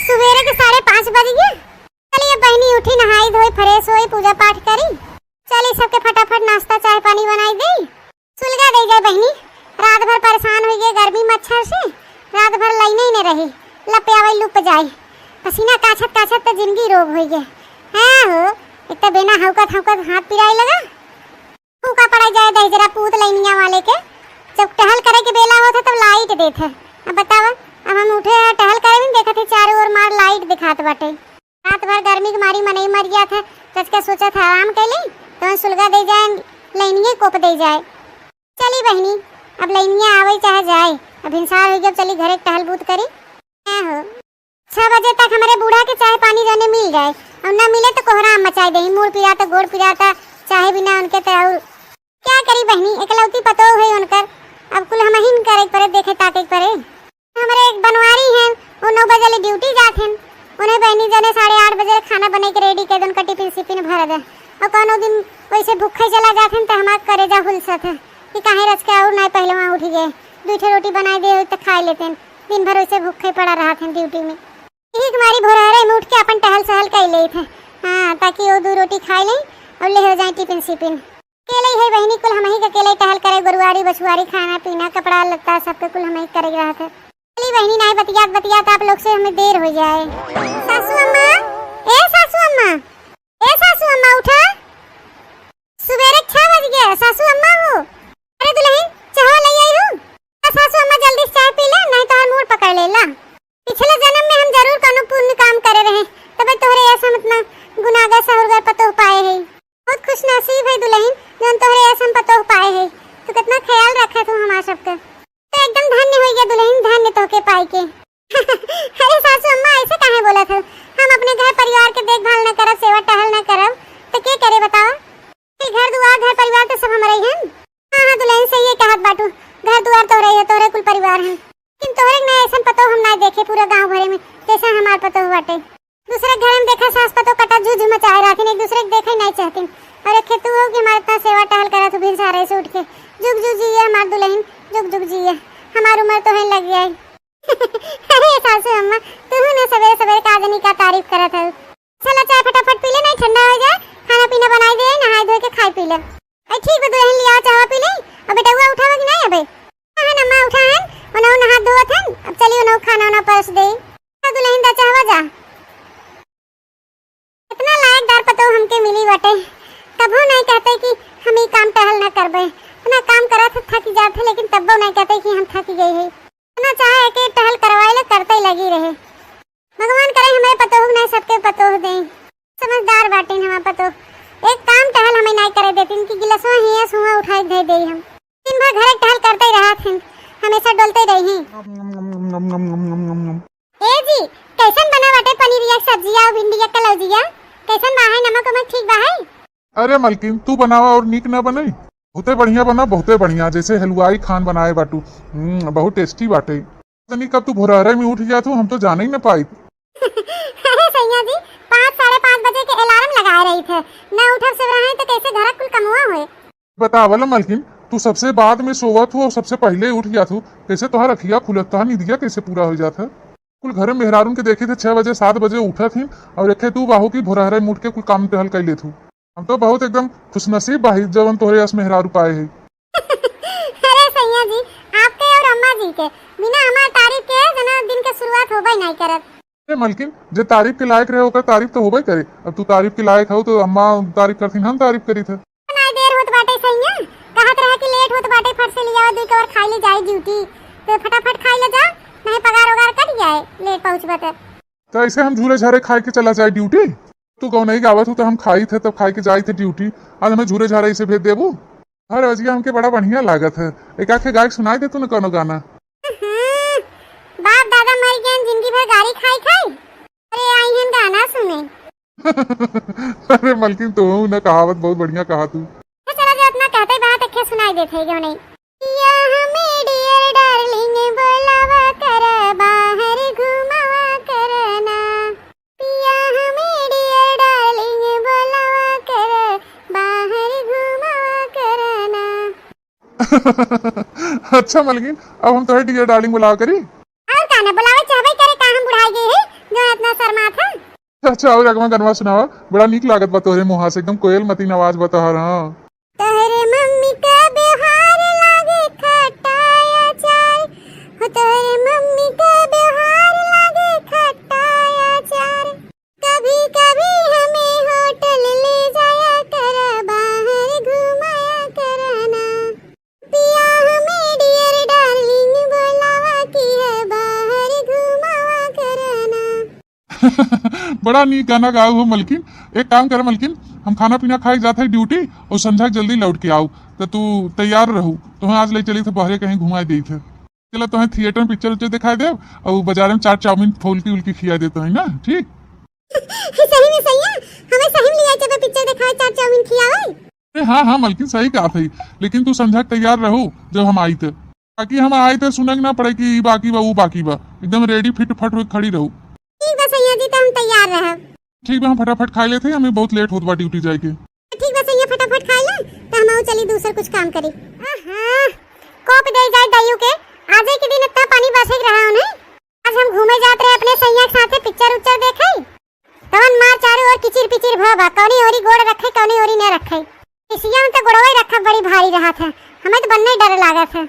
सवेरे के 5:30 बज गए। चलिए बहनी उठी, नहाई धोई, फ्रेश हुई, पूजा पाठ करी। चलिए सबके फटाफट नाश्ता चाय पानी बनाई दे, सुलगा दे जाए बहनी। रात भर परेशान हो गए गर्मी मच्छर से, रात भर लाइने ही नहीं रही, लपे आवे लुप जाए, पसीना काछत काछत तो जिंदगी रोग हो गए। हाँ हो एक तो बिना हौकत हौकत हाथ पिराई लगा, फूका पड़ा जाए दही जरा पूत लाइनिया वाले के। जब टहल करे के बेला होता तब लाइट देते। अब बतावा, अब हम उठे टहल करे भी देखा थे चारों ओर मार लाइट दिखात बाटे। रात भर गर्मी की मारी मनई मर गया था, सच के सोचा था आराम कर ले तो सुलगा दे जाए, लाइनिया कोप दे जाए। चली बहनी अब लाइनिया आवे चाहे जाए, अब इंसार हो गया, चली घरे टहल बूत करी। हो 6 बजे तक हमारे बूढ़ा के चाय पानी जाने मिल जाए, और न मिले तो कोहराम मचाई दे, मुड़ पिराता गोड़ पिराता चाहे बिना उनके तो क्या करी बहनी, एकलौती पतो है उनकर। अब कुल हम ही करे परे देखे ताके परे। हमारे एक बनवारी हैं, वो 9 बजे ड्यूटी जाते हैं, उन्हें बहनी जने 8:30 बजे खाना बने के रेडी कर दन, कटी टिफिन भर दे। और कोनो दिन वैसे भूखे चला जाते हैं तो हमार करेजा हुलसत है कि काहे रच के और नहीं पहले वहाँ उठ गए, 2 रोटी बनाई दे तो खा लेते हैं। दिन भर वैसे भूखे पड़ा रहा थे ड्यूटी में। यही तुम्हारी भोरहरे में उठ के अपन टहल सहल कर ले थे, हाँ, ताकि वो 2 रोटी खा लें और ले हो जाए टिफिन सिपिन। अकेले है बहनी, कुल हम ही अकेले टहल करे, गुरुवारी बछुआरी, खाना पीना कपड़ा लत्ता सबके कुल हम ही करे रहा था। चली बहनी नहीं बतियात बतियात आप लोग से हमें देर हो जाए। सासू अम्मा, ए सासू अम्मा, ए सासू अम्मा उठा, सवेरे 6 बज गए। सासू अम्मा हो, अरे दुल्हन चाय ले आई हूँ। सासू अम्मा जल्दी चाय पी ले, नहीं तो मूड पकड़ लेला। पिछले जन्म में हम जरूर कोनो पुण्य काम करे रहे, तबे तोहरे ऐसा मतलब गुनाहगार सहुरगार पतो पाए है। बहुत खुश नसीब है दुल्हन जो तोहरे ऐसा पतो पाए है। तो कितना ख्याल रखे तू हमारा सबका, तो एकदम धन्य हो गया दुल्हन, धन्य तोके पाई के। अरे सासू अम्मा ऐसे काहे बोला था, हम अपने घर परिवार के देखभाल न करब, सेवा टहल न करब तो के करे बताओ। घर दुआर घर परिवार तो सब हमारे हैं। हाँ हाँ दुल्हन सही है कहत बाटू, घर दुआर तो रही है, तोरे कुल परिवार हैं, लेकिन तोरे न ऐसा पतो हम ना देखे पूरा गांव भरे में जैसा हमार पतो बाटे। दूसरे घर में देखा सास पतो कटा झूझ मचाए रखी, एक दूसरे को देखे नहीं चाहती। और एक खेतु हो कि हमारे इतना सेवा टहल करा तो भी सारे से उठ के जुग जुग जिए हमार दुल्हन, जुग जुग जिए, हमारी उम्र तो है लग गया है। अरे सासू अम्मा तू ने सवेरे सवेरे काजनी का तारीफ करा था। चलो चाय फटाफट पी ले, नहीं ठंडा हो जाए, खाना पीना बनाई दे, नहाए धोए के खाई पी ले। ठीक है दुल्हन लिया चाय पी ले। अब बेटा हुआ उठावा कि नहीं? अबे हां नम्मा उठा है, उन्हों नहा धोत है, अब चलिए उन्हों खाना ना परस दे। दुल्हन दा चाहवा जा, इतना लायकदार पतो हमके मिली बटे, कभो नहीं कहते कि हम ही काम टहल न करबे, इतना काम करा था थक जाते, लेकिन तब्बो नहीं कहते कि हम थक गए हैं। इतना चाहे कि टहल करवाए ले करते ही लगी रहे। भगवान करे हमें पतो हो नहीं सबके पतो हो दे, समझदार बाटे हमारा पतो। एक काम टहल हमें नहीं करे देती, इनकी गिलासवा हिया सुहा उठाई दे दे। हम दिन भर घर टहल करते ही रहा थे, हमेशा डोलते रही। ए जी कैसन बना बाटे पनीर या सब्जिया और भिंडी या कलौजिया, कैसन बा है? नमक वमक ठीक बा है? अरे मलकिन तू बनावा और नीक न बने, बहुते बढ़िया बना, बहुते बढ़िया, जैसे हलवाई खान बनाए बाटू, बहुत टेस्टी बाटे। तनी कब तू भोरहरे में उठ गया तू, हम तो जाने ही न पाई। अरे सैया जी 5-5:30 बजे के अलार्म लगाए रही थे, न उठब से रहे तो कैसे घर कुल कमुआ हुए। बतावल मलकिन तू सबसे बाद में सोवत हो और सबसे पहले उठ गया तू, कैसे तोहर अखिया खुलता नहीं दिया, कैसे पूरा हो जाता। कुल घर में मेहरारून के देखे थे 6 बजे 7 बजे उठा थी, और रखे तू बाहू की भोरहरे में उठ के कुल काम टहल कर ले तू। हम तो बहुत एकदम खुशनसीब बाही जब तोहरे यस मेहरारू पाए है। अरे सैया जी आपके और अम्मा जी के बिना हमार तारीफ के जना दिन के शुरुआत होबे नहीं करत। अरे मलकिन जे तारीफ के लायक रहे होकर तारीफ तो होबे करे, अब तू तारीफ के लायक हो तो अम्मा तारीफ करती, हम तारीफ करी थे। नहीं देर होत बाटे सैया, कहत रहे कि लेट होत बाटे, फट से लिया 2 कवर खाई ले जाए ड्यूटी, तो फटाफट खाई ले जा, नहीं पगार वगार कट जाए लेट पहुंचबे तो ऐसे हम झूले झारे खाए के चला जाए ड्यूटी। तू कहो नहीं गावत हो तो हम खाई थे तब खाई के जाए थे ड्यूटी, आज हमें झूले झारे इसे भेज देबू। हर वजिया हमके बड़ा बढ़िया लागत है, एक आखे गायक सुनाई दे तू न कोनो गाना। बाप दादा मर गए जिंदगी भर गाड़ी खाई खाई, अरे आई हैं गाना सुने। अरे मलकिन तो न कहावत बहुत बढ़िया कहा तू। चला जो अपना कहते बात अखे सुनाई देथे क्यों नहीं। या हमें डियर डार्लिंग बोलावा कर बाहर घुमावा करना, पिया हमें डियर डार्लिंग बोलावा कर बाहर घुमावा करना। अच्छा मलकिन, अब हम तो डियर डार्लिंग बुलावा करी। और काना बुलावे चाहबे करे का हम बुढ़ाई गए है जो इतना शर्मा था। अच्छा और अगवा गनवा सुनावा, बड़ा नीक लागत बा तोहरे मुहा से, एकदम कोयल मतीन आवाज बता रहा। तोहरे मम्मी का व्यवहार लागे खटाया चार, हो तोहरे मम्मी का व्यवहार लागे खटाया चार। कभी कभी हमें होटल ले जाया कर, बाहर घुमाया करना, पिया हमें डियर डार्लिंग बुलावा कि है बाहर घुमावा करना। बड़ा नीक गाना गाओ हो मलकिन। एक काम कर मलकिन, हम खाना पीना खाए जाते हैं ड्यूटी और संध्या जल्दी लौट के आओ, तो तू तैयार रहू। तुम्हें आज ले चली थे बहरे कहीं घुमाए दी थे। चलो तुम्हें थिएटर में पिक्चर उच्चर दिखाई दे और बाजार में चाट चाउमीन फुल्की उल्की खिला देते हैं ना, ठीक। सही में सही है, हमें सही में लिया जब पिक्चर दिखाए चाट चाउमीन खिलावे। हाँ हाँ मलकिन सही कहा थी, लेकिन तू संध्या तैयार रहो जब हम आई थे, ताकि हम आए थे सुनक ना पड़े कि बाकी बा वो बाकी बा, एकदम रेडी फिट फट हुए खड़ी रहू। ठीक बा सैया जी, तो हम तैयार रहब। ठीक बा, हम फटाफट खा लेते, हमें बहुत लेट होत बा ड्यूटी जाए के। ठीक बा सैया, फटाफट खा ले तो हम चली दूसर कुछ काम करी। कोप दे जाए दयू के, आज के दिन इतना पानी बरस रहा है नहीं। आज हम घूमे जाते रहे अपने सैया के साथे, पिक्चर उच्चर देखे, तवन मार चारों ओर किचिर पिचिर भवा, कौनी ओरी गोड़ रखे कौनी ओरी न रखे। इसिया में तो गोड़वा ही रखा बड़ी भारी रहा था, हमें तो बनने डर लगा था।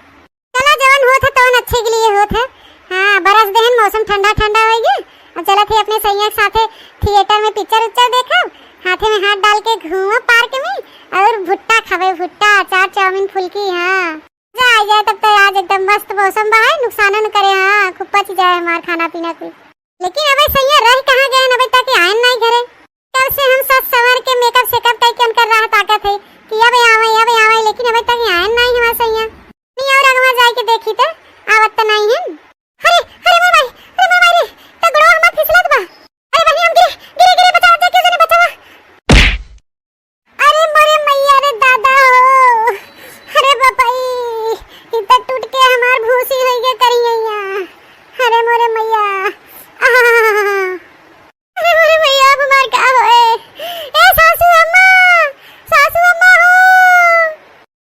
चला जवन हो था तवन अच्छे के लिए हो था। हाँ बरस देहन, मौसम ठंडा ठंडा हो गया, और चला थे अपने सैया के साथे थिएटर में पिक्चर उच्चर देखा, हाथे में हाथ डाल के घूमो पार्क में और भुट्टा खावे, भुट्टा चाट चाउमीन फुल्की। हाँ जा जाए तब तो आज एकदम मस्त मौसम बा है, नुकसान न करे। हाँ खूब पच जाए हमार खाना पीना कुछ। लेकिन अबे सैया रह कहाँ गए अबे तक आए नहीं घरे। कल से हम सब सवर के मेकअप सेकअप करके हम कर रहा ताकत है कि अब आवे, लेकिन अबे तक आए नहीं हमार सैया। नहीं और अगवा जाए के देखी तो आवत तो नहीं है। अरे अरे मोर भाई, अरे मोर भाई रे, तो गुड़वा हमर फिसलत बा। अरे भाई हम गिरे गिरे गिरे, बचाओ जा, क्यों ने बचावा। अरे मोरे मैया रे दादा हो, अरे बापाई इतना टूट के हमार भूसी हो गया करी गईया। अरे मोरे मैया, अरे मोरे मैया अब हमार का होए। ए सासू अम्मा, सासू अम्मा हो,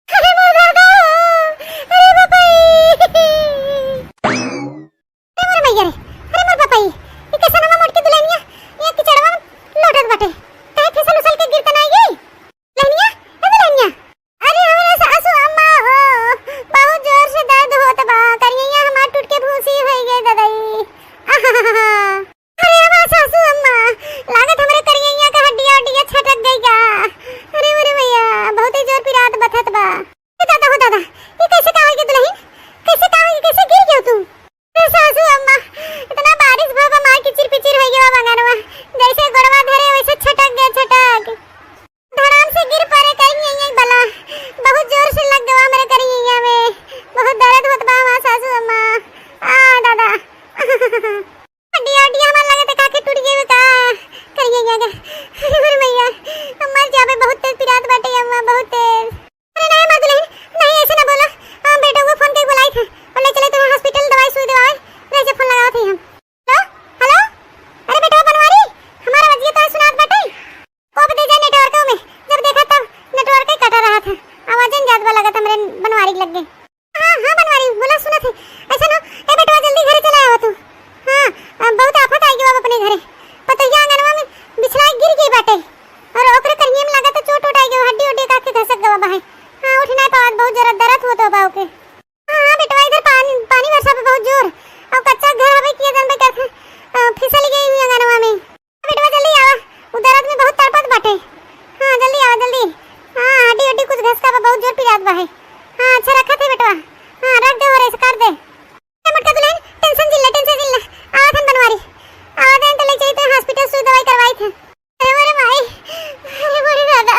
अरे मोर दादा हो, अरे बापाई, अरे मोरे मैया रे, अरे मोर बापाई, ये कैसा ना मोट के दुल्हनिया ये किचड़वा लोटत बाटे, कहे फिसल उसल के गिरत नहीं गई लहनिया, ए दुल्हनिया। अरे हमारे सासू अम्मा हो, बहुत जोर से दर्द होत बा, करिया हमार टूट के भूसी हो गई दादाई। अरे हमार सासू अम्मा, लागत हमरे करिया का हड्डियां हड्डियां छटक गई का। अरे मेरे भैया बहुत ही जोर पिरात बथत बा। ए दादा हो दादा, ये कैसे का होई दुल्हन, कैसे का होई, कैसे गिर गयो तू। अरे सासू अम्मा इतना बारिश भवा मार किचिर पिचिर हो गया बंगानवा, जैसे गोड़वा धरे वैसे छटक गया, छटक धड़ाम से गिर पड़े करिया बला, बहुत जोर से लग गया मेरे करिया में, बहुत दर्द होत बा हमार सासू अम्मा। आ दादा हड्डियां हड्डियां हमार लगे का के टूट गए का करिया के। अरे मेरे भैया अम्मा जाबे बहुत तेज पिरात बाटे अम्मा, बहुत तेज। अरे नहीं मां दुल्हन नहीं, ऐसे ना बोलो, हम बेटा को फोन करके बुलाई था और ले चले तुम्हें हॉस्पिटल, दवाई सुई दवाई रहे फोन लगाओ थे हम। हेलो हेलो, अरे बेटा बनवारी हमारा वजिया तो सुनात बाटे, को दे जा नेटवर्क में, जब देखा तब नेटवर्क ही कटा रहा था, आवाजन जात बा लगा था मेरे बनवारी लग गई। हां हां बनवारी बोला सुना थे, ऐसा ना ए बेटा जल्दी घर चला आओ तू। हां बहुत आफत आई गई अपने घरे, पतैया आंगनवा में बिछड़ा गिर गई बाटे और ओकरे करिए में लगा तो चोट उठ आई गई, हड्डी हड्डी का के घसक गवा बा है। हां उठ नहीं पावत, बहुत जोर दर्द होत बा ओके। हां बेटा इधर पानी पानी बरसा पे बहुत जोर, और कच्चा घर हवे किए जन पे कर फिसल गई हुई आंगनवा में। बेटा जल्दी आवा, उधर में बहुत तड़पत बाटे। हां जल्दी आवा जल्दी। हां हड्डी हड्डी कुछ घसका बा, बहुत जोर पिरात बा है। हां अच्छा रखा थे बेटा, हां रख दे और ऐसे कर दे। मटका दुल्हन टेंशन जिल्ला आवा थन बनवारी, आवा देन तो ले चली तो हॉस्पिटल सुई दवाई करवाई थे। अरे मोरे भाई, अरे मोरे दादा,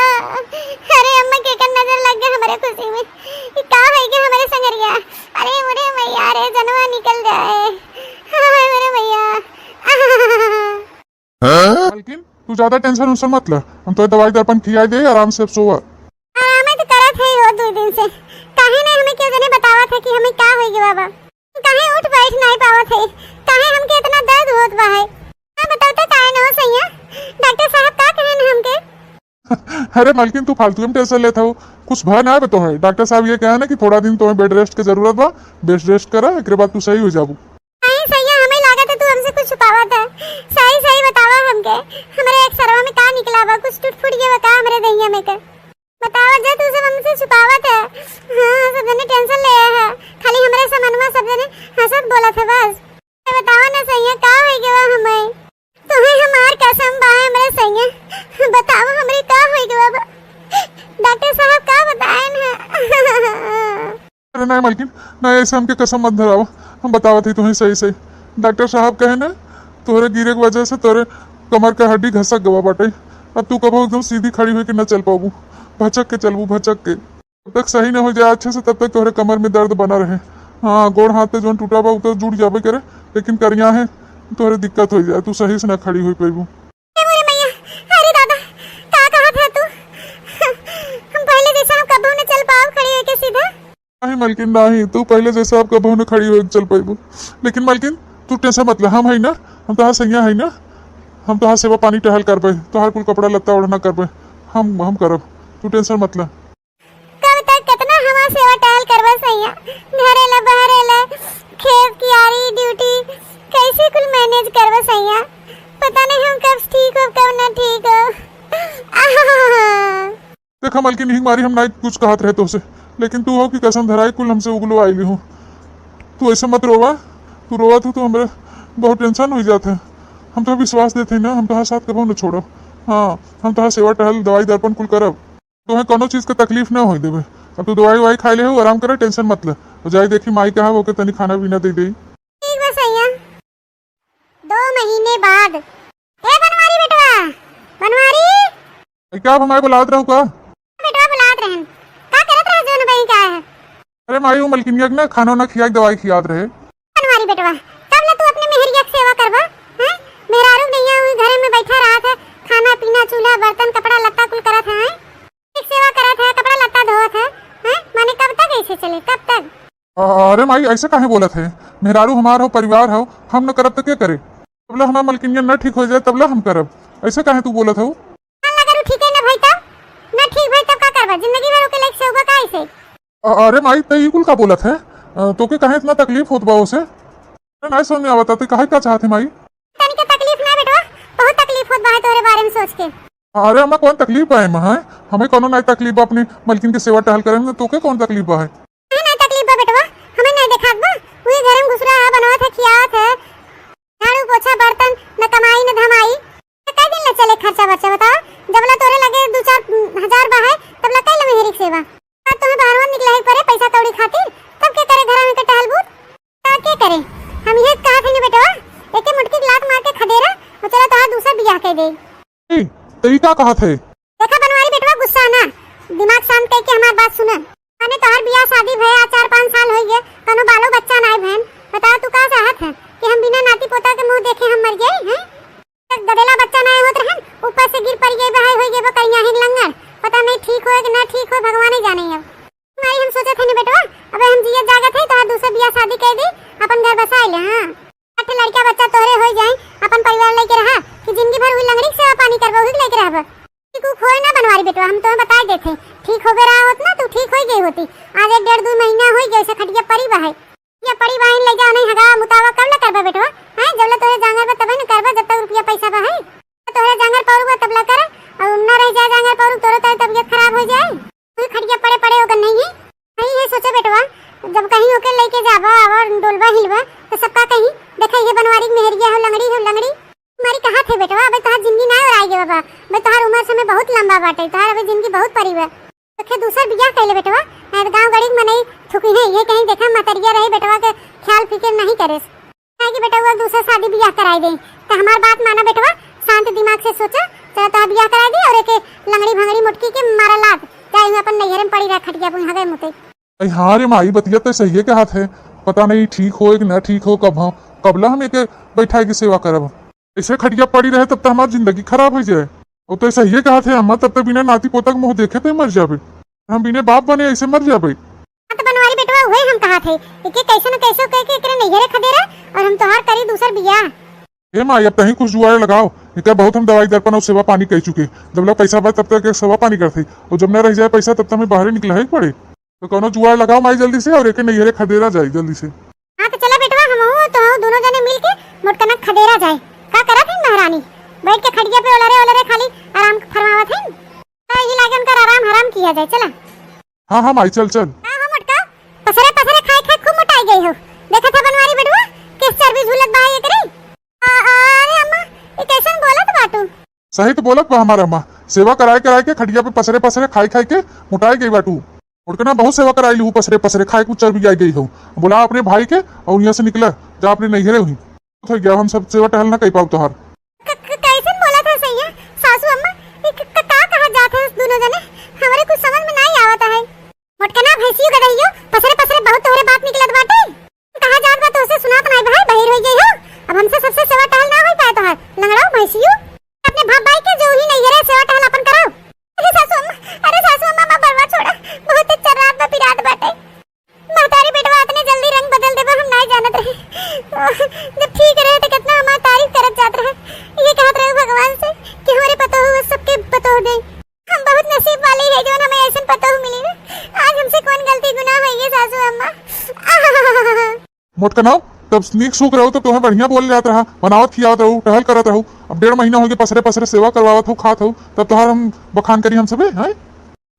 अरे अम्मा के कर नजर लग गया हमारे खुशी में, ये का है कि हमारे संगरिया। अरे मोरे मैया रे जनवा निकल जाए, हाय मेरे मैया। मलकिन तू ज्यादा टेंशन उनसे मत ले, हम तो दवाई दर्पण खिलाई दे, आराम से सोवा। आराम तो करत है हो 2 दिन से, काहे ने हमें क्यों जने बतावा था कि हमें का होई गया बाबा, काहे उठ बैठ नहीं पावत है, काहे हमके इतना दर्द होत बा है। हां बताओ तो काहे न हो सैया, डॉक्टर साहब का कहे न हमके। अरे मालकिन तू फालतू में टेंशन लेता हो, कुछ भय ना आवे तो है। डॉक्टर साहब ये कहा ना कि थोड़ा दिन तुम्हें बेड रेस्ट की जरूरत बा, बेड रेस्ट करा, एक बाद तू सही हो जाबू। नहीं सैया, हमें लागत है तू हमसे कुछ छुपावत है। सही सही बतावा हमके, हमारे एक सरवा में का निकला बा, कुछ टूट फूट गया बता हमरे दहिया में के बतावा जा, तू सब हमसे छुपावत है। हां सब जने टेंशन ले है, खाली हमरे सामानवा सब जने हंसत बोलत है बस। बतावा ना सैया का होई गवा हमें, तुम्हें हमार कसम बा हमरे सैया, बतावा हमरे का होई गवा बा, डॉक्टर साहब का बताएन है। अरे नहीं मालकिन नहीं, ऐसे हमके कसम मत धराओ, हम बतावत ही तुम्हें सही सही। डॉक्टर साहब कहे ना तोहरे गिरे की वजह से तोरे कमर का हड्डी घसक गवा बाटे, अब तू कबो एकदम सीधी खड़ी हुई के न चल पाबू, भचक के चलबू भचक के। जब तक सही न हो जाए अच्छे से तब तक तोहरे कमर में दर्द बना रहे। हाँ गोड़ हाथ पे जो टूटा बा तो जुड़ जाबे करे, लेकिन करिया है तोहरे दिक्कत हो जाए, तू सही से न खड़ी हुई पेबू। अरे मैया, अरे दादा का कहा था तू, हम पहले जैसा हम कबो न चल पाओ खड़ी होके सीधा। नहीं मालकिन नहीं, तू पहले जैसा आप कबो न खड़ी हुई चल पाबू, लेकिन मालकिन तू टेंशन मत ले, हम है ना, हम तो सैया है ना, हम तो सेवा पानी टहल कर पाए, तोहार कुल कपड़ा लत्ता ओढ़ना कर पाए, हम करब, तू टेंशन मत ले। कब तक कितना हमार सेवा टहल करबा सैया, घरे ला बहरे ला, खेत कियारी ड्यूटी कैसे कुल मैनेज करबा सैया, पता नहीं हम कब ठीक हो कब ना ठीक हो। देखा मालकिन हिंग मारी हम नहीं कुछ कहत रहे तो से, लेकिन तू हो कि कसम धराई कुल हमसे उगलो आईली हूँ, तू ऐसे मत रोवा, तू रोवा तो हमरे बहुत टेंशन हो जाते हैं। हम तो विश्वास देते हैं ना, हम तो साथ कबो न छोड़ो। हाँ हम तो सेवा टहल दवाई दर्पण कुल करब, तुम्हें कोनो चीज के तकलीफ ना हो देवे। अब तू दवाई ववाई खाई ले हो, आराम करे, टेंशन मत ले, तो जाई देखी माई कहा वो के तनी खाना पीना दे दे। ठीक बा सैया। 2 महीने बाद ए बनवारी बेटवा, बनवारी क्या आप हमारे बुलात रहो का? बेटवा बुलात रहन, का करत रह जोन बही का है? अरे माई वो मलकिनिया ना खाना ना खिया दवाई खियात रहे। बनवारी बेटवा कब ले तू अपने मेहरिया की सेवा करबा हैं? मेहरारू नैया हुई घरे में बैठा रहा था, खाना पीना चूल्हा बर्तन कपड़ा लत्ता कुल करत है, एक सेवा करत है, कपड़ा लत्ता धोत है हैं? माने कब तक ऐसे चले, कब तक? अरे माई ऐसे काहे बोलत है, मेहरारू हमार हो, परिवार हो, हम न करब तो क्या करे, तबला हमार मलकिनिया न ठीक हो जाए तबला हम करब, ऐसे काहे तू बोलत हो? अगर ठीक है ना भाई तब ना ठीक भाई तब का करबा, जिंदगी भर के लायक से होगा का ऐसे? अरे माई तई कुल का बोलत है, तो के काहे इतना तकलीफ होत बा उसे, नहीं समझ में आवता, काहे का चाहते माई? तनिक तकलीफ ना बेटवा, बहुत तकलीफ होत बा है तोरे बारे में सोच के। अरे हमें कौन तकलीफ है, हमें कोनो नहीं तकलीफ बा अपनी मलकिन की सेवा टहल करे में, तो के कौन तकलीफ बा है? नहीं तकलीफ बा बेटवा, हमें नहीं देखात बा, वही घर में घुस रहा है, बनावत है, खियावत है, झाड़ू पोछा बर्तन न कमाई न धमाई, कई दिन ले चले खर्चा बच्चा बता, जबला तोरे लगे 2-4 हजार बा है तबला कई ले मेहरी सेवा, अब तुम्हें बाहरवा निकले ही परे पैसा कौड़ी खातिर, तब के करे घर में के टहल बूत, का के करे? हम ये कहा थे बेटवा, एके मुटकी लात मार के खदेरा और चला तोहार दूसरा बियाह कर दे। तई का कहा थे? देखा बनवारी बेटवा गुस्सा ना, दिमाग शांत करके हमार बात सुना, माने तोहार बियाह शादी भया 4-5 साल हो गए, कोनो बालो बच्चा ना बहन, बता तू का चाहत है कि हम बिना नाती पोता के मुंह देखे हम मर गए हैं? गदेला बच्चा ना होत रहन, ऊपर से गिर पड़ गए, बहाई हो गए, कहिया ही लंगर, पता नहीं ठीक हो कि ना ठीक हो, भगवान ही जाने। अब हमारी हम सोचे थे ना बेटवा, अब हम जिया जागत है तो दूसरा बियाह शादी कर दे, अपन घर बसा ले। हां 8 लड़का बच्चा तोरे हो जाए, अपन परिवार लेके रहा कि जिंदगी भर हुई लंगड़ी सेवा पानी करबो, हुई लेके रहबो, ठीक होए ना बनवारी बेटवा, हम तो बता देते ठीक हो गए रहा होत ना, तू ठीक हो गई होती, आज 1-1.5-2 महीना हो गए से खटिया पड़ी बा है, ये पड़ी बहन ले जाओ, नहीं हगा मुतावा कब ला करबा बेटवा हैं? जब ला तोरे जांगर पे तब न करबा, जब तक रुपया पैसा बा है, तोरे जांगर पौरुगा तब ला कर, और न रह जाए जांगर पौरु तोरे तो तबीयत खराब हो जाए, तू खटिया पड़े होगा नहीं है? नहीं है सोचे बेटवा, जब कहीं होके लेके जाबा और डोलबा हिलबा तो सबका कहीं देखा ये बनवारी मेहरिया हो लंगड़ी हमारी कहा थे बेटवा, अबे तोहार जिंदगी ना और आएगे बाबा, बे तोहार उम्र समय बहुत लंबा बाटे, तोहार अबे जिंदगी बहुत परी बा, तो दूसरा बियाह कर ले बेटवा, नहीं गांव गड़ी में नहीं थुकी है, ये कहीं देखा मतरिया रहे बेटवा के ख्याल फिक्र नहीं करे कि बेटा वो दूसरा शादी बियाह कराई दे, तो हमार बात माना बेटवा, शांत दिमाग से सोचा, चलो तो बियाह कराई दे, और एक लंगड़ी भंगड़ी मुटकी के मारा लाद चाहे मैं अपन नैहर में पड़ी रह खटिया पुन हगे मुते। हाँ रे माई बतिया तो सही है के हाथ है, पता नहीं ठीक हो कि ना ठीक हो, कबला हम एक बैठा की सेवा करब, ऐसे खटिया पड़ी रहे तब तक हमारी जिंदगी खराब हो जाए, वो तो सही है के हाथ है, हम तब तक बिना नाती पोता के मुँह देखे तो मर जाबे, हम बिना बाप बने ऐसे मर जाबे। तो बनवारी बेटवा वही हम कहा थे कि कैसे न कैसे कह के एकरे नैहरे खदेरा और हम तोहार करी दूसर बियाह, हे माँ अब कहीं कुछ जुआड़ लगाओ, क्या बहुत हम दवाई दर्पण और सेवा पानी कह चुके, जब लग पैसा बच तब तक सेवा पानी करते, और जब न रह जाए पैसा तब तक हमें बाहर निकला है पड़े। तो कोनो जुआड़ लगाओ माई जल्दी से, और एक नैहरे खदेरा जाए जल्दी से। हाँ तो चला बेटवा, हम तो दोनों जने मिलके मोटकना खदेरा जाए। का करा थी महारानी बैठ के खड़िया पे ओलरे खाली आराम फरमावत है। ये लागे उनका आराम हराम किया जाए। चला हाँ हाँ माई चल चल। हाँ मोटका पसरे पसरे खाए खूब मोटाई गई हो। देखा था बनवारी बेटवा किस चर्बी झूलत बा ये करे। अरे अम्मा ये कैसन बोलत बाटू। सही तो बोलत बा हमारा अम्मा, सेवा कराए के खड़िया पे पसरे पसरे खाए के मोटाई गई बाटू। उड़कना बहुत सेवा कराई लू, पसरे पसरे खाए कुछ चर्बी आई गई हो। बोला अपने भाई के और यहाँ से निकला जा अपने नैहरे हुई तो गया, हम सब सेवा टहल ना कह पाओ तुहार। कैसन बोला था सही है सासू अम्मा, का कहा जात है दोनों जने, हमारे कुछ समझ में नहीं आवत है। मोटकना भैंसियो गदहियो पसरे पसरे बहुत तोहरे बात निकलत बाटे। कहा जात बा तो उसे सुनात नहीं भाई, बहिर हो गई हो। अब हमसे सबसे सेवा टहल ना हो पाए तो लंगड़ाओ भैंसियो अपने भाई भाई के जो ही नैहरे सेवा टहल अपन कराओ। अरे सासू अम्मा मां बरवा छोड़ा, बहुत चर्रात में पिरात बाटे। महतारी बेटवा इतने जल्दी रंग बदल देबा हम नहीं जानत रहे। जब ठीक रहे तो कितना हमार तारीफ करत जात रहे। ये कहत रहे भगवान से कि हमारे पतो हो सबके पतो हो गई। हम बहुत नसीब वाले है जो हमें ऐसे पतो हो मिली ना। आज हमसे कौन गलती गुनाह है ये सासू अम्मा। मोटकना तब स्नीक सूख रहो तो तुम्हें बढ़िया बोल जाता रहा, बनावत खियावत रहूँ टहल करत रहूँ। अब 1.5 महीना हो गए पसरे पसरे सेवा करवावत हो खात हो, तब तुहार हम बखान करी हम सबे हैं।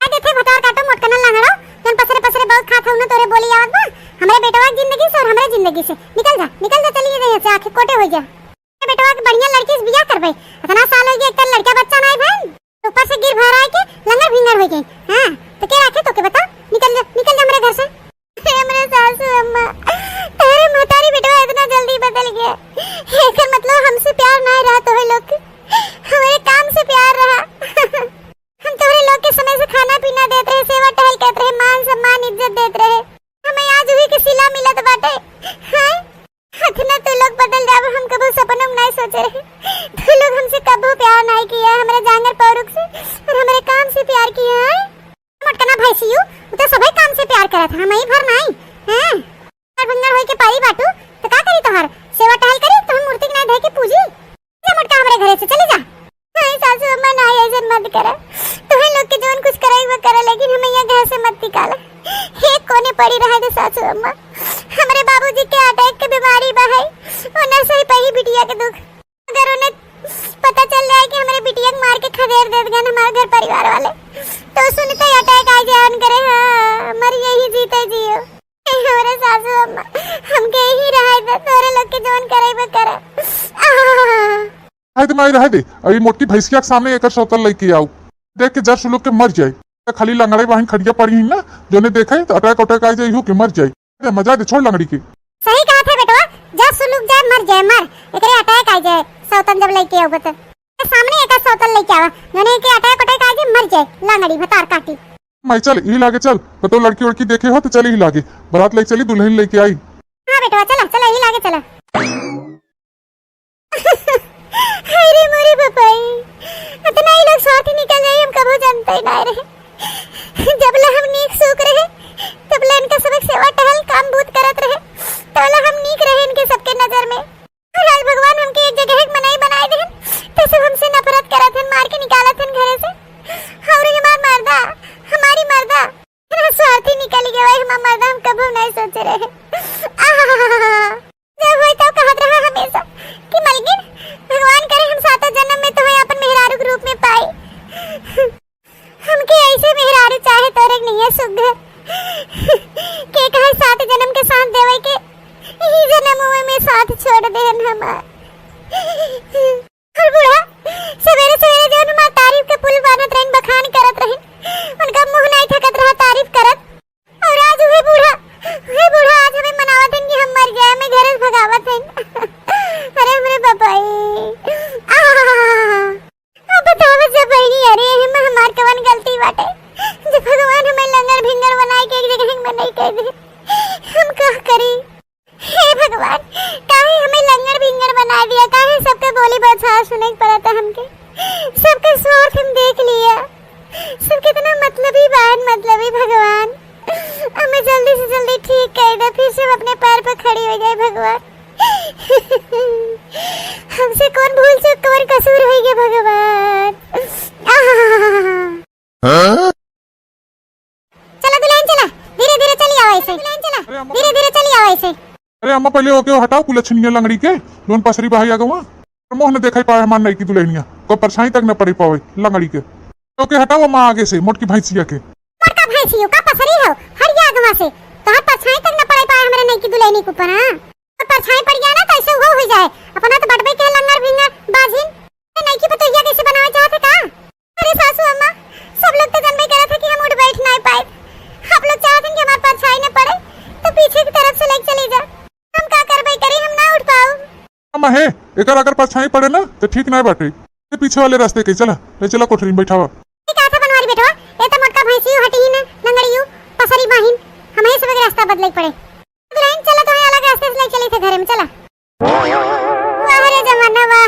देखे भटार काटो मोटकना लंगड़ो जन पसरे पसरे बहुत खात हो ना तोरे बोली आवत बा। हमरे बेटवा की जिंदगी से और हमरे जिंदगी से निकल जा चली जा से आंखें कोटे हो जा। बेटवा के बढ़िया लड़की से बियाह करबे, इतना साल हो गया एक लड़का बच्चा नहीं भइल, ऊपर से गिर भरा के लंगर भिंगर हो गई। हां तो क्या रखे तो के बता, निकल जा हमरे घर से। हमरे सासू अम्मा तेरे महतारी बेटवा इतना जल्दी बदल गया, एकर मतलब हमसे प्यार नहीं रहा तो लोग हमारे काम से प्यार रहा। हम तोरे लोग के समय से खाना पीना देते रहे, सेवा टहल करते रहे, मान सम्मान इज्जत देते रहे। हमें आज हुई कि सिला मिलत बाटे। हां इतना तो लोग बदल जावे हम कभी सपनों में नहीं सोचे रहे। तो लोग हमसे कभी प्यार नहीं किया, हमारे जांगर पौरुख से और हमारे काम से प्यार किया है। मोटकना भैंसियो तो सभी काम से प्यार करा था, हम ही भर नहीं हैं। भंगर होई के पारी बाटू तो का करी तोहर सेवा टहल करी तो हम मूर्ति के नहीं धे के पूजी। जा मोटका हमरे घरे से चले जा। हां सासू अम्मा ना ऐसे मत करा, तुम्हें लोग के जोन कुछ कराई वो करा, लेकिन हमें यहाँ घर से मत निकाला। एक कोने पड़ी रहे थे सासू अम्मा, हमारे बाबूजी के अटैक के बीमारी बा है, उन्हें सही पही बिटिया के दुख। अगर उन्हें पता चल जाए कि हमारे बिटिया को मार के खदेड़ दे गए हमारे घर परिवार वाले, तो सुनते अटैक आ जाए करे। हाँ मर यही जीते जियो। हमारे सासू अम्मा हमके ही रहे दे, तोरे लोग के जोन करे वो करे। आय तुम्हारी रह दे, अभी मोटी भैंसिया के सामने एक सौतल लेके आओ, देख के जर लोग के मर जाए। खाली लंगड़े बहन खड़िया पड़ी ही ना, जो ने देखा तो अटैक आ जाए के मर जाए। मजा दे छोड़ लंगड़ी के। सही कहा था बेटवा, जब सुलूक जाए मर जाए मर, एकरे अटैक आ जाए सौतन जब लेके आओ तो सामने एक सौतन लेके आवा, जोने के अटैक आ जाए मर जाए लंगड़ी भतार काटी। मैं चल ही लागे चल, बताओ लड़की उड़की देखे हो तो चल ही लागे, बारात लेके चली दुल्हन लेके आई। हां बेटवा चला ही लागे चला। अरे मोरे बापाई इतना ही लोग स्वार्थी निकल गए, हम कभी जानते ही नहीं रहे। जब ला हम नीक सूख रहे तब ला इनका सबक सेवा टहल काम बूत करत रहे, तब हम नीक रहे इनके सबके नजर में। आज भगवान हमके एक जगह एक मनाई बनाए दे, तो सब हमसे नफरत करत हन, मार के निकालत हन घरे से। और हमारी मर्दा इतना स्वार्थी निकल गया है, हम मर्दा हम कभी नहीं सोचे रहे। जब होई तब कहत रहा हमेशा कि मलगिन भगवान करे हम 7 जन्म में तो है अपन मेहरारू के रूप में पाए। हमके ऐसे मेहरारू चाहे तोरे नहीं है सुग्घर के कहे 7 जन्म के साथ देवे के यही जन्म में साथ छोड़ देन हमार। और बूढ़ा सवेरे सवेरे जो हमार तारीफ के पुल बनत रहन बखान करत रहन, उनका मुंह नहीं थकत रहा तारीफ करत। और आज वे बूढ़ा आज हमें मनावत हन कि हम मर गए, हमें घर से भगावत हन। अरे मेरे बापाई अब बतावत जब बहनी, अरे हम हमार कवन गलती बाटे जो भगवान हमें लंगर भिंगर बनाए के एक जगह में नहीं कर दे। हम क्या करी हे भगवान, काहे हमें लंगर भिंगर बना दिया, काहे सबके बोली बचा सुने पड़ा था हमके, सबके स्वार्थ हम देख लिया, सब कितना मतलबी बात मतलबी। भगवान हमें जल्दी से जल्दी ठीक कर दे, फिर सब अपने पैर पर खड़ी हो जाए भगवान। हमसे कौन भूल चूक कौन कसूर हो गया भगवान। चला दुल्हन चला, धीरे धीरे चली आओ ऐसे, दुल्हन चला धीरे धीरे चली आओ ऐसे। अरे अम्मा पहले ओके हटाओ कुलछनिया लंगड़ी के लोन पसरी बहाई आगवा मोह ने देखा पाए हमार नहीं की दुल्हनिया को परछाई तक न पड़ी पावे लंगड़ी के ओके हटाओ अम्मा आगे से मोटकी भैंसिया के मोटका भैंसियो का पसरी हो हरिया आगवा से तो हाथ परछाई तक न पड़े पाए हमारे नहीं की दुल्हनी के ऊपर। हां तो परछाई पड़ गया ना तो ऐसे हो जाए अपना तो बटबे के लंगर भिंगर बाजिन नहीं की पतोहिया कैसे बनावे चाहते का। अरे सासू अम्मा सब लोग तो जनबे करे थे कि हम उठ बैठ नहीं पाए, आप लोग चाहते हैं कि हमारे परछाई न पड़े तो पीछे की तरफ से लेके चले जा, हम का करबे करी हम ना उठ पाऊ। अम्मा है एकर अगर परछाई पड़े ना तो ठीक नहीं बाटे ये पीछे वाले रास्ते के चला ले चला कोठरी में बैठावा ठीक है बनवारी बेटवा ए तो मोटका भैंसियो हटी ही ना लंगड़ियो पसरी बाहिन हमें सब के रास्ता बदले पड़े। दुल्हन चला तो अलग रास्ते से ले चले थे घर में चला। वाह रे जमाना वाह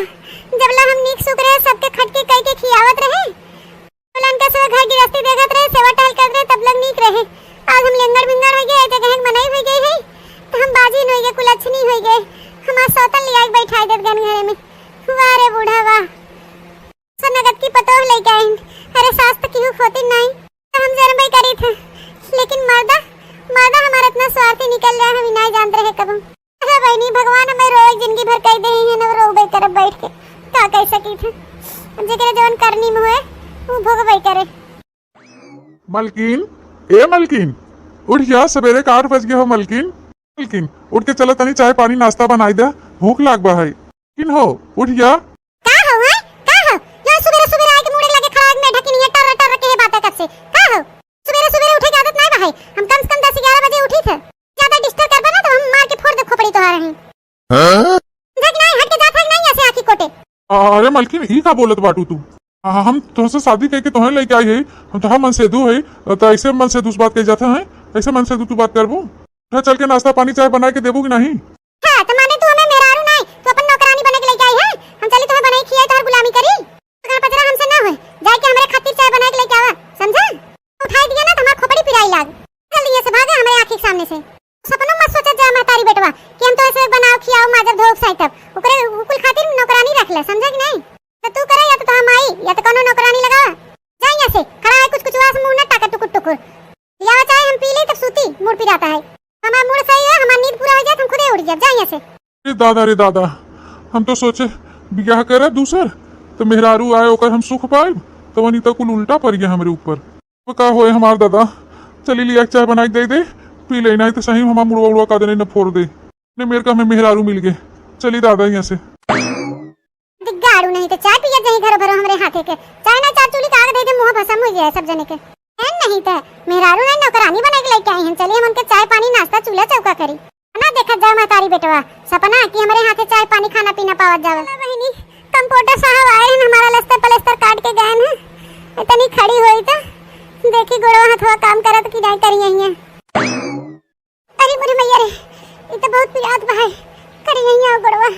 जब ला हम नीक सुख रहे सबके खटके कई के खियावत रहे दुल्हन के सब घर की रास्ते देखत रहे सेवा टहल कर रहे तब लग नीक रहे। आज हम लेंगर बिंगर हो गए जगह मनाई हो गई है तो हम बाजी हो गए कुलच्छनी हो गए हमार सौतन लिया बैठा देत गन घर में। वाह रे बूढ़ा वाह नगद की पतोह लेके आइन अरे सास तो क्यों खोती नहीं तो हम जन्म करी थे लेकिन मर्दा हमारा इतना स्वार्थी निकल रहा हम नहीं जानते रहे कब। अरे बहनी भगवान हमें रोज जिंदगी भर कह दे हैं ना रो तरफ बैठ के का कह सकी थे जेकरे जवन करनी में हुए वो भोगबे करे। मलकिन ए मलकिन उठ जा सवेरे 8 बज गए हो मलकिन मलकिन उठ के चलो तनी चाय पानी नाश्ता बनाई दे भूख लाग बा है किन हो उठ जा का हो है का हो जो सुबह आके मुड़े लगे खड़ा में ढकी नहीं टर टर के बातें कब से का हो सुबह उठे की आदत नहीं भाई हम कम से कम 10-11 बजे उठी थे ज्यादा डिस्टर्ब करबे ना तो हम मार के फोड़ दे खोपड़ी तो आ रहे हैं देख नहीं हट के जात है नहीं ऐसे आंखी कोटे। अरे मलकिन ई का बोलत बाटू तू हम तुमसे शादी करके तुम्हें लेके आई है हम तो मन से दू है तो ऐसे मन से दूस बात कही जाता है ऐसे मन से तू बात करबू चल के नाश्ता पानी चाय बना के देबू कि नहीं। हां तो माने तू हमें मेहरारू नहीं तो अपन नौकरानी बने के लेके आई है हम चली तुम्हें बनाई खियाई तो गुलामी करी तो पचरा हमसे ना होए जाके हमारे खातिर चाय बना के लेके आवा समझा। उठाई दिया ना तो हमार खोपड़ी पिराई लाग जल्दी से भागे हमारे आंखी के सामने से सपनों मत सोचा जा महतारी बेटवा कि हम तो ऐसे बनाओ खियाओ माजब धोब साई तब ओकरे कुल खातिर नौकरानी रख ले समझा कि नहीं तो तू करे या तो हम आई या तो कोनो नौकरानी लगा जा यहां से खड़ा है कुछ वास मुंह ना टाका टुकुर टुकुर लिया चाय हम पी ले तब सूती मुड़ पिराता है हमारा मूड सही है हमारी नींद पूरा हो जाए तो हम खुद ही उठ जाए जा यहां से। रे दादा हम तो सोचे बियाह करे दूसर तो मेहरारू आए ओकर हम सुख पाए तो वनी तो कुल उल्टा पड़ गया हमारे ऊपर तो का होए हमार दादा चली लिया चाय बनाई दे पी ले नहीं तो सही हमारा मुड़वा उड़वा का देने न फोड़ दे ने मेरे का हमें मेहरारू मिल गए चली दादा यहाँ से दिगाड़ू नहीं तो चाय पिया जाए घर भरो हमरे हाथे के चाय ना चाचुली का दे दे मुंह भसम हो जाए सब जने के है नहीं तो मेहरारू नहीं नौकरानी बना के लेके आई हैं चलिए हम उनके चाय पानी नाश्ता चूल्हा चौका करी ना देखा जाए महतारी बेटवा सपना कि हमारे हाथे चाय पानी खाना पीना पावत जावे। बहनी कंप्यूटर साहब आए हैं हमारा लस्तर पलस्तर काट के गए हैं इतनी खड़ी हुई तो देखी गोड़वा हथवा काम करत की नहीं करी है। अरे मोरे मैया रे ये तो बहुत पियात बा है करी है गोड़वा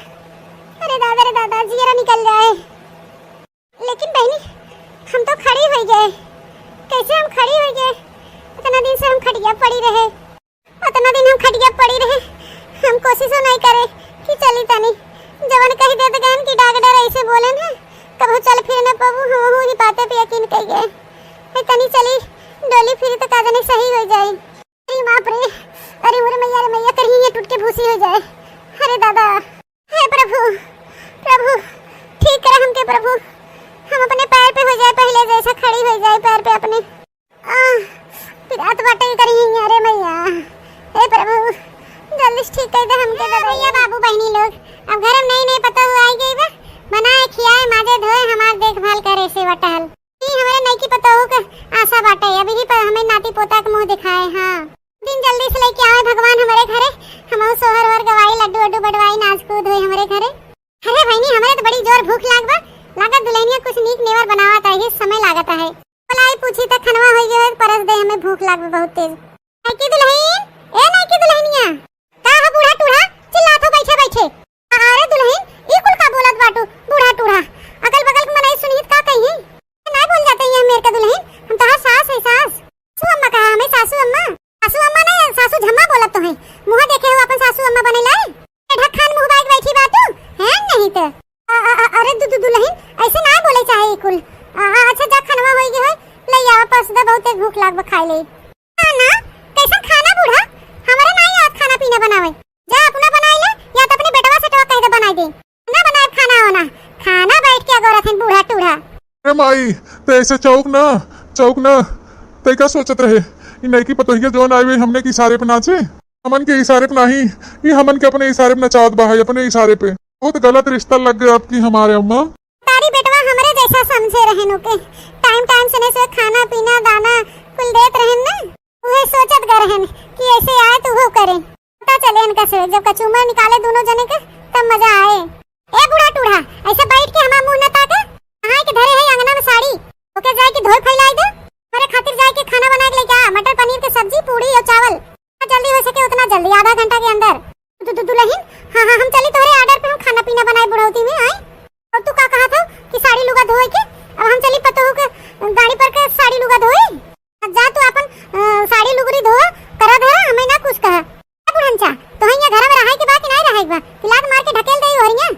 अरे दादा जीरा निकल जाए लेकिन बहनी हम तो खड़ी हो गए कैसे हम खड़ी हो गए इतना दिन से हम खटिया पड़ी रहे हम कोशिशों नहीं करे कि चली तनी जवन कही देते गए कि डॉक्टर ऐसे बोले ना कबो चल फिर न पबू हो नहीं पाते पे यकीन कह गए तनी चली डोली फिर तो काजने सही हो जाए। अरे बाप रे अरे मोरे मैया कहीं ये टूट के भूसी हो जाए। अरे दादा हे प्रभु ठीक करे हमके प्रभु हम अपने पैर पे हो जाए पहले जैसा खड़ी हो जाए पैर पे अपने पिरात बाटे करी अरे मैया हे प्रभु जल्दी ठीक कर दे हमके भैया बाबू बहनी लोग अब घर में नहीं पता हुआ आई गई बा बनाए खियाए माजे धोए हमार देखभाल करे सेवा टहल ई हमारे नहीं की पता हो का आशा बाटे अभी ही हमें नाती पोता के मुंह दिखाए। हां दिन जल्दी से लेके आए भगवान हमारे घरे हम सोहर और गवाई लड्डू वड्डू बडवाई नाच कूद हुई हमारे घरे। अरे बहनी हमारे तो बड़ी जोर भूख लागत दुल्हनिया कुछ नीक नेवर बनावत है समय लागत है भलाई पूछी तक खनवा हो गयो परस दे हमें भूख लाग बहुत तेज। नहीं की दुल्हन ए नहीं की दुल्हनिया का हो बूढ़ा टूढ़ा चिल्लात हो बैठे अरे दुल्हन ई कुल का बोलत बाटू बूढ़ा टूढ़ा अगल बगल के मनाई सुनित का कहिए नहीं बोल जाते हैं मेरे का दुल्हन हम तो सास है सास सासू अम्मा कहा हमें सासू अम्मा नहीं सासू झम्मा बोलत तो है मुंह देखे हो अपन सासू अम्मा बने लाए ढक्कन मुंह बाइक बहुत भूख लाग खाए ले। ना कैसा खाना बूढ़ा, हमारे नहीं याद खाना पीना बनावे। जा अपना बनाई ले या तो अपने बेटवा से तो कह दे बनाई दे। ना बनाए खाना होना, खाना बैठ के अगर रखन बूढ़ा टूढ़ा। अरे माई तो ऐसे चौक ना तय का सोचत रहे इ नई की पतोहिया जोन आए हमने के इशारे पे नाचे, हमन के इशारे पे नहीं, ये हमन के अपने इशारे पे नचावत बा है, अपने इशारे पे। बहुत गलत रिश्ता लग गया आपकी हमारे अम्मा। तारी बेटवा हमरे जैसा समझे रहन के टाइम से ने से खाना पीना दाना कुल देत रहन ना, उहे सोचत ग रहन कि ऐसे आए तो वो करे। पता चले इनका से जब कचूमर निकाले दोनों जने के तब मजा आए। ए बूढ़ा टूढ़ा ऐसे बैठ के हमार मुंह न ताके, कहां के धरे है अंगना में साड़ी ओके जाए के धोई फैलाई दे। मेरे खातिर जाए के खाना बना के लेके आ, मटर पनीर के सब्जी पूरी और चावल, जल्दी हो सके उतना जल्दी, आधा घंटा के अंदर। दुल्हन हाँ हम चली तोरे ऑर्डर पे, हम खाना पीना बनाए बुढ़ौती में आए। और तू का कहा था कि साड़ी लुगा धोए के, अब हम चली पतोहू के गाड़ी पर के साड़ी लुगा धोए। जा तू अपन साड़ी लुगरी धो करा धरा, हमें ना कुछ कहा। बुढ़नचा तो यहाँ घर में रहाई के बा कि नहीं रहाई के बा, लात मार के ढकेल दे होरिया।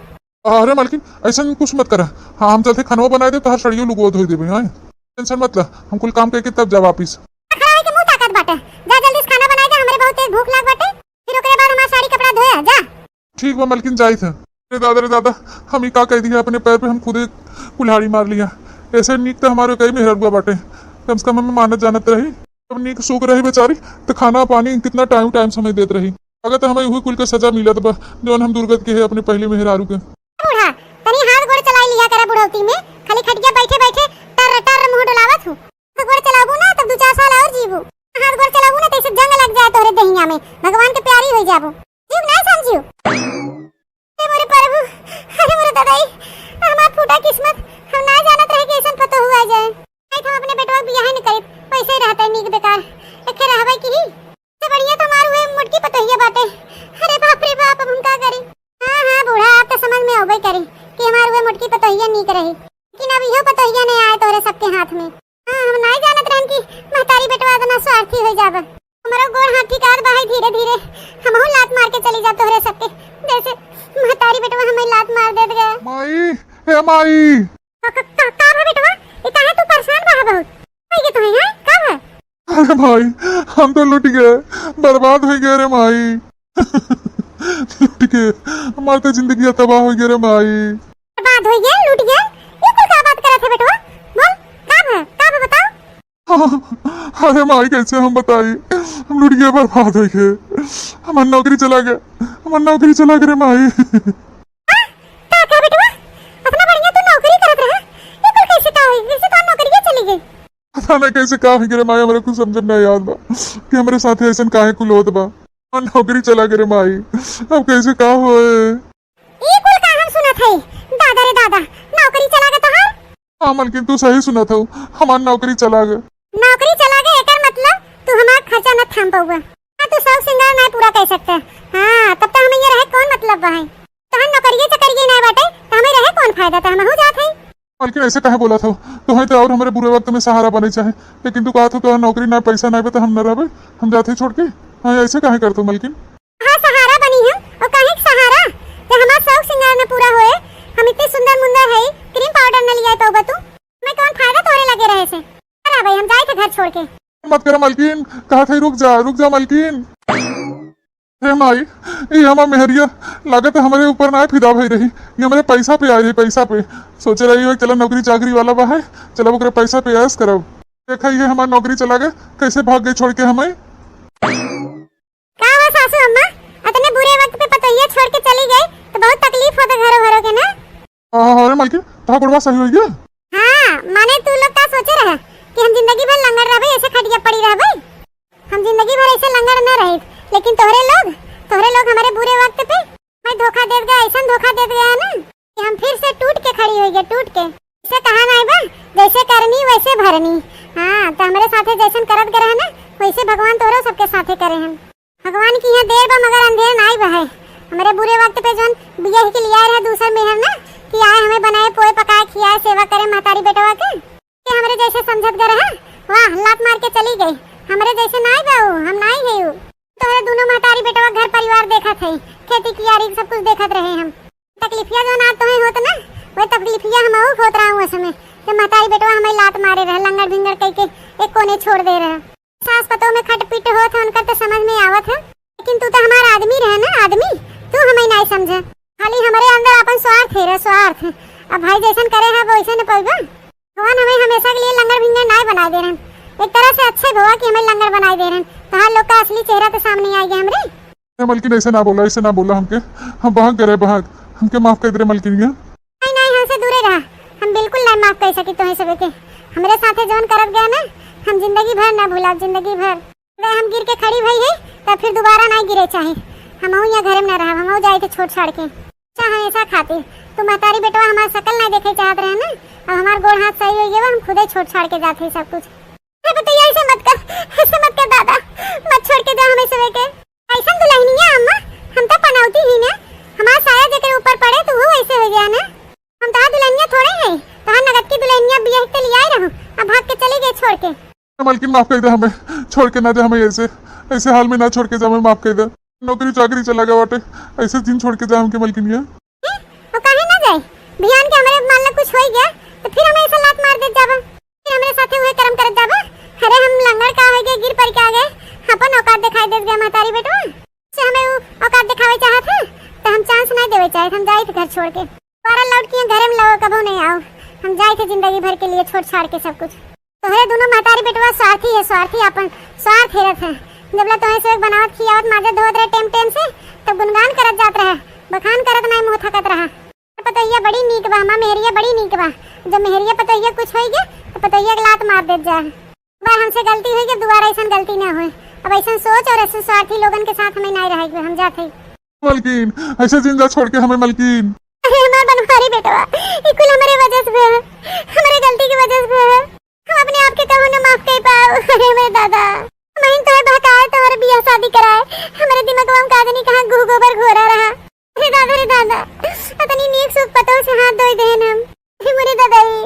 अरे मालकिन ऐसा कुछ मत करा, हाँ हम चलते खाना बनाए दे तो हर सड़ियों लुगो धोई देबे। हां टेंशन मत ला, हम कुल काम करके तब जा वापस। खड़ा है के मुंह ताकत बाटे, जा जल्दी से खाना बनाए दे, हमरे बहुत तेज भूख लाग बाटे। फिर ओकरे बाद हमार साड़ी कपड़ा धोया जा। ठीक बा मालकिन जाई थे। रे दादा हम ही का कह दिया, अपने पैर पे हम खुद कुल्हाड़ी मार लिया। ऐसे नीक तो हमारे कई मेहर हुआ बाटे, कम से कम हमें मानत जानत रही, अब नीक सूख रही बेचारी तो खाना पानी कितना टाइम समय देत रही। अगर तो हमें वही कुल के सजा मिलत बा जो हम दुर्गत के है अपने पहले मेहरारू के। बूढ़ा तनी हाथ गोड़ चलाई लिया करा बुढ़ौती में, खाली खटिया बैठे बैठे टर मुंह डोलावत हूं। गोड़ चलाबू ना तब 2-4 साल और जीबू, हाथ गोड़ चलाबू ना तैसे जंग लग जाए तोरे दहिया में, भगवान के प्यारी हो जाबू। जीव नहीं समझियो ए मोरे प्रभु, अरे मोरे दादाई हमार फूटा किस्मत, हम ना जानत रहे कि ऐसन पतो हुआ जाए। नहीं तो अपने बेटवा बियाह न करे, पैसे रहते नीक बेकार एके रहबै की से बढ़िया तो मार हुए मुटकी पतोहिया बाटे। अरे बाप रे बाप, अब हम का करी। हां बूढ़ा आप तो समझ में आवे करी कि हमार हुए मुटकी पतोहिया नीक रही, लेकिन अब इहो पतोहिया नहीं आए तोरे सबके हाथ में। हां हम नहीं जानत रहन कि महतारी बेटवा इतना स्वार्थी हो जाबे। हमारो गोड़ हाथ ठिकार बाई धीरे धीरे हमहु लात मार के चली जा तोरे सबके, जैसे महतारी बेटवा हमें लात मार देत गए। माई हे माई का बेटवा ये काहे तू परेशान बा बहुत होई के तोहे हैं का है? अरे भाई हम तो लुट गए, बर्बाद हो गए रे माई लुट गए, हमारी तो जिंदगी तबाह हो गई रे माई। बर्बाद हो गया, लूट गया, ये कुल क्या बात करे थे बेटवा? बोल का है बताओ। अरे माई कैसे हम बताई, हम लुट गए, बर्बाद हो गए, हमारी नौकरी चला गया रे माई। का बेटवा अपना बढ़िया तू नौकरी करत रहा, ये कुल कैसे का हुई, कैसे तो नौकरी चली गई? पता नहीं कैसे का हो गया रे माई, हमारे कुछ समझ में नहीं याद बा कि हमारे साथ ऐसा काहे कुल होत बा, और नौकरी चला गए रे माई। अब कैसे का होए? ये कुल का हम सुनत है दादा रे दादा, नौकरी चला गए तोहार? हाँ मालकिन तू सही सुना था, हमारी नौकरी चला गए। नौकरी चला गए एकर मतलब तू हमारा खर्चा न थाम पाऊगा। हां तू सब सिंगार नहीं पूरा कर सकता। हां तब तो हमें ये रहे कौन मतलब बा है, तो हम नौकरी चकरी नहीं बाटे तो हमें रहे कौन फायदा, तो हम हो जात है। मालकिन ऐसे काहे बोला था, तो है तो और हमारे बुरे वक्त में सहारा बने चाहे, लेकिन तू कहा था तो नौकरी ना पैसा ना तो हम न रहे, हम जाते छोड़ के। हाँ ऐसे काहे करते हो मालकिन? हां सहारा बनी हम, और काहे सहारा जब हमारा शौक सिंगार न पूरा होए, हम इतने सुंदर मुंदर है, क्रीम पाउडर न लिया तो बतू मैं कौन फायदा तोरे लगे रहे से। अरे भाई हम जाए थे घर छोड़ के। मत कर मालकिन, कहा था रुक जा मालकिन। हे माई ये हमारा मेहरिया लागत हमारे ऊपर ना फिदा भई रही, ये हमारे पैसा पे आई रही, पैसा पे सोचे रही हो चलो नौकरी चाकरी वाला बा है, चलो ओकरे पैसा पे ऐश करो। देखा ये हमारी नौकरी चला गए, कैसे भाग गई छोड़ के हमें। का हुआ सासू अम्मा, इतने बुरे वक्त पे पतोहिया छोड़ के चली गई तो बहुत तकलीफ होता घरों के ना। अरे मालकिन तो गुड़वा सही हो गया। हाँ माने तू लोग का सोचे रहा कि हम जिंदगी भर लंगर रहबे, ऐसे खटिया पड़ी रहबे, हम जिंदगी भर ऐसे लंगर न रहे, लेकिन तोहरे लोग हमारे बुरे वक्त पे मैं धोखा दे गया, ऐसा धोखा दे गया ना कि हम फिर से टूट के खड़ी हो गए, टूट के। इसे कहा नहीं बा जैसे करनी वैसे भरनी। हाँ तो हमारे साथे जैसन करत गए है ना, वैसे भगवान तोहरो सबके साथे करे हैं। भगवान की यहाँ देर बा मगर अंधेर नहीं बा है। हमारे बुरे वक्त पे जोन बिया के लिए आए रहे दूसर मेहर ना कि आए हमें बनाए पोए पकाए खियाए सेवा करे महतारी बेटवा के, हमारे जैसे समझत गए रहा, वाह लात मार के चली गई। हमारे जैसे नहीं बाऊ, हम नहीं गए तोहरे दोनों महतारी बेटवा घर परिवार देखा थे, खेती कियारी सब कुछ देखत रहे हम। तकलीफिया जो ना तुम्हें होत ना, वही तकलीफिया हम होत रहा हूँ समय, जब महतारी बेटवा हमें लात मारे रहे, लंगड़ भिंगड़ कह के एक कोने छोड़ दे रहे। सास पतों में खटपिट हो था उनका तो समझ में आवत है, लेकिन तू तो हमारा आदमी रहे ना, आदमी तू हमें नहीं समझे। खाली हमारे अंदर अपन स्वार्थ है, स्वार्थ। अब भाई जैसन करे है वैसे न पैबा। भगवान हमें हमेशा के लिए लंगड़ भिंगड़ नहीं बना दे रहे, एक तरह से अच्छे भवा कि हमें लंगड़ बनाई दे रहे। तो हर लोग का असली चेहरा तो सामने आ गया हमरे। मलकिन ऐसे ना बोला, ऐसे ना बोला हमके, हम भाग करे भाग, हमके माफ कर दे मलकिन। नहीं नहीं, हमसे दूरे रहा, हम बिल्कुल नहीं माफ कर सकी तुम्हें सब के। हमरे साथे जौन करत गया ना, हम जिंदगी भर ना भूला, जिंदगी भर। अगर हम गिर के खड़ी भई है तो फिर दोबारा नहीं गिरे चाहे। हम यहाँ घर में न रहा, हम जाए थे छोड़ छाड़ के। अच्छा हमेशा खातिर तू महतारी बेटवा हमार शकल नहीं देखे चाहत रहे ना, अब हमार गोड़ हाथ सही हो गया, हम खुद ही छोड़ छाड़ के जाते सब कुछ। बताइए ऐसे मत कर, ऐसे मत कर दादा, मत छोड़ के जा हमें सब के। ऐसा दुल्हनिया अम्मा, हम तो पनौती ही ना, हमारा साया जेकर ऊपर पड़े तो वो ऐसे हो गया ना। हम तो दुल्हनिया थोड़े हैं, तो नगद की दुल्हनिया बियाह के लिए आए रहूं, अब भाग के चले गए छोड़ के। मलकिन माफ कर दे, हमें छोड़ के ना जा, हमें ऐसे ऐसे हाल में ना छोड़ के जा, हमें माफ कर दे। नौकरी चाकरी चला गया बाटे, ऐसे दिन छोड़ के जा हमके मलकिन। वो काहे ना जाए, बियान के हमारे मान ला कुछ हो गया तो फिर हमें ऐसा लात मार दे जाबा, फिर हमारे साथे हुए कर्म करत जाबा। अरे हम लंगड़ का हो गए, गिर पड़ के आ गए, अपन औकात दिखाई दे गया महतारी बेटवा से। हमें वो औकात दिखावे चाहत है तो हम चांस नहीं देवे चाहे, हम जाए थे घर छोड़ के। दोबारा लौट के घर में लो कबो नहीं आओ, हम जाए थे जिंदगी भर के लिए छोड़ छाड़ के सब कुछ। तो है दोनों महतारी बेटवा स्वार्थी है, स्वार्थी अपन स्वार्थ हेरत है। जब ला तुम्हें से बनावत खियावत माजे धोत रहे टेम से, तब गुनगान करत जात रहा, बखान करत नहीं मुंह थकत रहा। पतोहिया बड़ी नीक बा, मां मेहरिया बड़ी नीक बा। जब मेहरिया पतोहिया कुछ हो गया तो पतोहिया के लात मार देत जा। बार हमसे गलती हुई कि दोबारा ऐसा गलती ना होए। अब ऐसा सोच और ऐसे स्वार्थी लोगन के साथ हमें नहीं रहेगा, हम जाते मलकिन। ऐसे जिंदा छोड़ के हमें मलकिन। अरे हमारे बनवारी बेटवा, ये कुल हमारे वजह से है, हमारे गलती की वजह से है। हम अपने आप के कहो ना माफ कर पाओ। अरे मेरे दादा, मैं तो बहकाए तो हमारे बियाह शादी कराए, हमारे दिमाग में का नहीं कहां गु गोबर घोरा रहा। अरे दादा, रे दादा, इतनी नीक सुख पतों से हाथ धोई देन हम। अरे मेरे दादाई,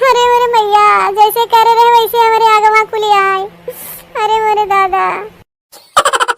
अरे मेरे मैया, जैसे करे